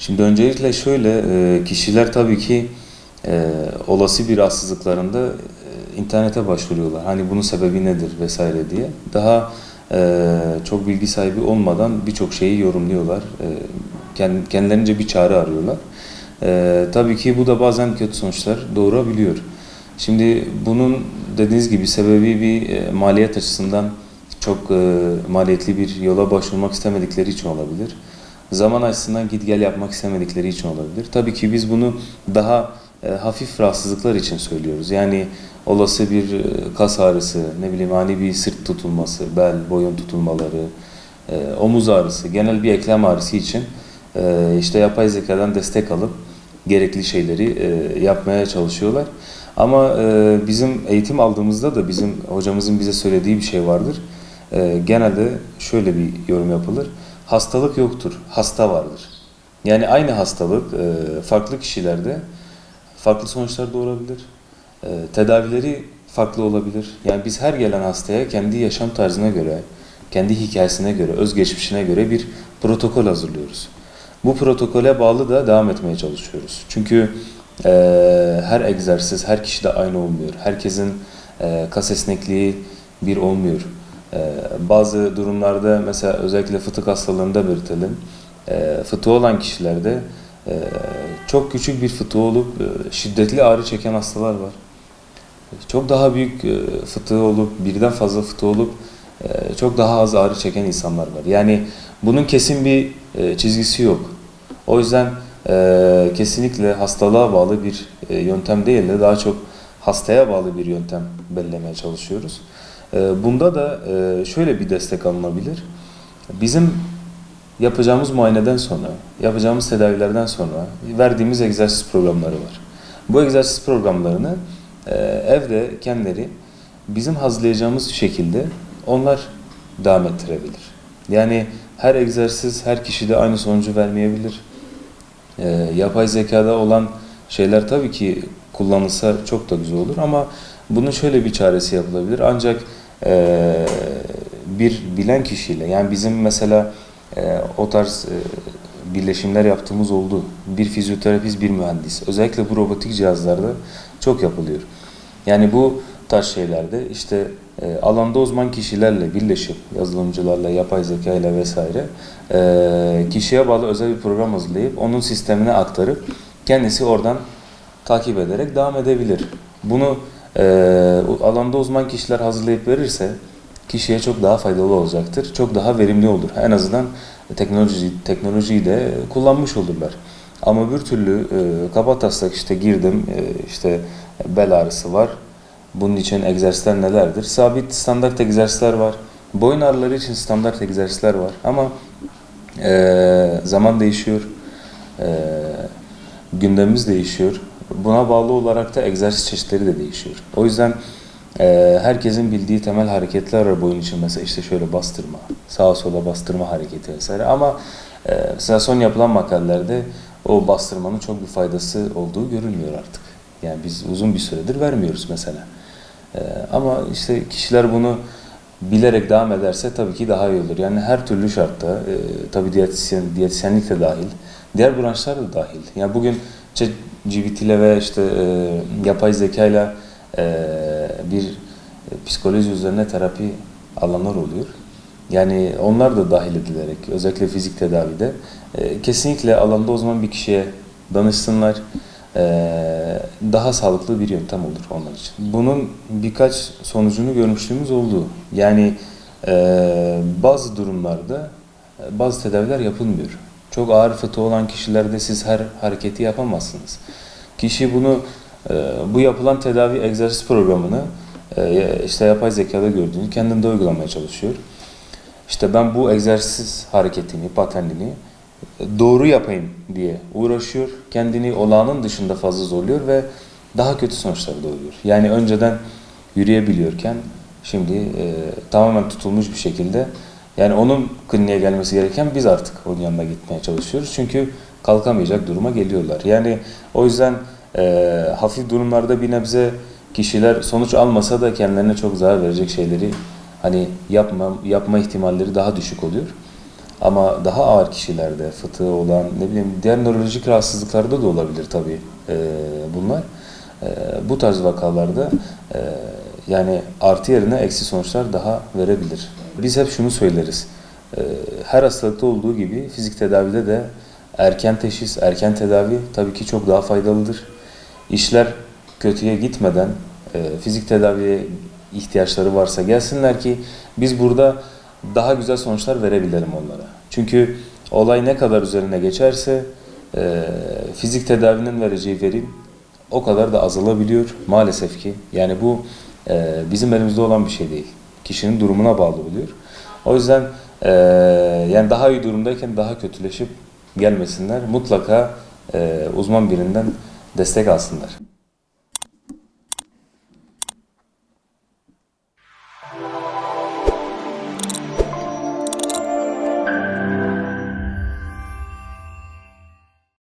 Şimdi öncelikle şöyle, kişiler tabii ki olası bir rahatsızlıklarında internete başvuruyorlar. Hani bunun sebebi nedir vesaire diye. Daha çok bilgi sahibi olmadan birçok şeyi yorumluyorlar. Kendilerince bir çare arıyorlar. Tabii ki bu da bazen kötü sonuçlar doğurabiliyor. Şimdi bunun dediğiniz gibi sebebi bir maliyet açısından çok maliyetli bir yola başvurmak istemedikleri için olabilir. Zaman açısından git gel yapmak istemedikleri için olabilir. Tabii ki biz bunu daha hafif rahatsızlıklar için söylüyoruz. Yani olası bir kas ağrısı, ne bileyim ani bir sırt tutulması, bel, boyun tutulmaları, omuz ağrısı, genel bir eklem ağrısı için işte yapay zekadan destek alıp gerekli şeyleri yapmaya çalışıyorlar. Ama bizim eğitim aldığımızda da bizim hocamızın bize söylediği bir şey vardır. Genelde şöyle bir yorum yapılır. Hastalık yoktur, hasta vardır. Yani aynı hastalık farklı kişilerde farklı sonuçlar doğurabilir. Tedavileri farklı olabilir. Yani biz her gelen hastaya kendi yaşam tarzına göre, kendi hikayesine göre, özgeçmişine göre bir protokol hazırlıyoruz. Bu protokole bağlı da devam etmeye çalışıyoruz. Çünkü her egzersiz her kişide aynı olmuyor. Herkesin kas esnekliği bir olmuyor. Bazı durumlarda mesela özellikle fıtık hastalığında belirtelim. Fıtığı olan kişilerde çok küçük bir fıtığı olup şiddetli ağrı çeken hastalar var. Çok daha büyük fıtığı olup birden fazla fıtığı olup çok daha az ağrı çeken insanlar var. Yani bunun kesin bir çizgisi yok. O yüzden kesinlikle hastalığa bağlı bir yöntem değil de daha çok hastaya bağlı bir yöntem belirlemeye çalışıyoruz. Bunda da şöyle bir destek alınabilir. Bizim yapacağımız muayeneden sonra, yapacağımız tedavilerden sonra verdiğimiz egzersiz programları var. Bu egzersiz programlarını evde kendileri bizim hazırlayacağımız şekilde onlar devam ettirebilir. Yani her egzersiz her kişide aynı sonucu vermeyebilir. Yapay zekada olan şeyler tabii ki kullanılsa çok da güzel olur ama bunun şöyle bir çaresi yapılabilir. Ancak bir bilen kişiyle, yani bizim mesela o tarz birleşimler yaptığımız oldu. Bir fizyoterapist, bir mühendis. Özellikle bu robotik cihazlarda çok yapılıyor. Yani bu tarz şeylerde işte alanda uzman kişilerle birleşip, yazılımcılarla, yapay zeka ile vesaire kişiye bağlı özel bir program hazırlayıp onun sistemine aktarıp kendisi oradan takip ederek devam edebilir. Bunu alanda uzman kişiler hazırlayıp verirse kişiye çok daha faydalı olacaktır. Çok daha verimli olur. En azından teknolojiyi de kullanmış olurlar. Ama bir türlü kabataslak işte girdim, işte bel ağrısı var. Bunun için egzersizler nelerdir? Sabit standart egzersizler var. Boyun ağrıları için standart egzersizler var. Ama zaman değişiyor. Gündemimiz değişiyor. Buna bağlı olarak da egzersiz çeşitleri de değişiyor. O yüzden herkesin bildiği temel hareketler var boyun için. Mesela işte şöyle bastırma, sağa sola bastırma hareketi vesaire. Ama mesela son yapılan makalelerde o bastırmanın çok bir faydası olduğu görülmüyor artık. Yani biz uzun bir süredir vermiyoruz mesela. Ama işte kişiler bunu bilerek devam ederse tabii ki daha iyi olur. Yani her türlü şartta, tabii diyetisyenlik de dahil, diğer branşlar da dahil. Yani bugün ChatGPT ile ve işte yapay zeka ile bir psikoloji üzerine terapi alanlar oluyor. Yani onlar da dahil edilerek, özellikle fizik tedavide kesinlikle alanda uzman bir kişiye danışsınlar. Daha sağlıklı bir yöntem olur onlar için. Bunun birkaç sonucunu görmüşlüğümüz oldu. Yani bazı durumlarda bazı tedaviler yapılmıyor. Çok ağır fıtığı olan kişilerde siz her hareketi yapamazsınız. Kişi bunu bu yapılan tedavi egzersiz programını işte yapay zekada gördüğünü kendinde uygulamaya çalışıyor. İşte ben bu egzersiz hareketini, patenini doğru yapayım diye uğraşıyor. Kendini olağanın dışında fazla zorluyor ve daha kötü sonuçlar doğuruyor. Yani önceden yürüyebiliyorken şimdi tamamen tutulmuş bir şekilde, yani onun kliniğe gelmesi gereken biz artık onun yanına gitmeye çalışıyoruz. Çünkü kalkamayacak duruma geliyorlar. Yani o yüzden hafif durumlarda bir nebze kişiler sonuç almasa da kendilerine çok zarar verecek şeyleri hani yapma ihtimalleri daha düşük oluyor. Ama daha ağır kişilerde, fıtığı olan, ne bileyim diğer nörolojik rahatsızlıklarda da olabilir tabii bunlar. Bu tarz vakalarda yani artı yerine eksi sonuçlar daha verebilir. Biz hep şunu söyleriz. Her hastalıkta olduğu gibi fizik tedavide de erken teşhis, erken tedavi tabii ki çok daha faydalıdır. İşler kötüye gitmeden fizik tedaviye ihtiyaçları varsa gelsinler ki biz burada daha güzel sonuçlar verebilelim onlara. Çünkü olay ne kadar üzerine geçerse fizik tedavinin vereceği verim o kadar da azalabiliyor maalesef ki. Yani bu bizim elimizde olan bir şey değil. Kişinin durumuna bağlı oluyor. O yüzden yani daha iyi durumdayken daha kötüleşip gelmesinler. Mutlaka uzman birinden destek alsınlar.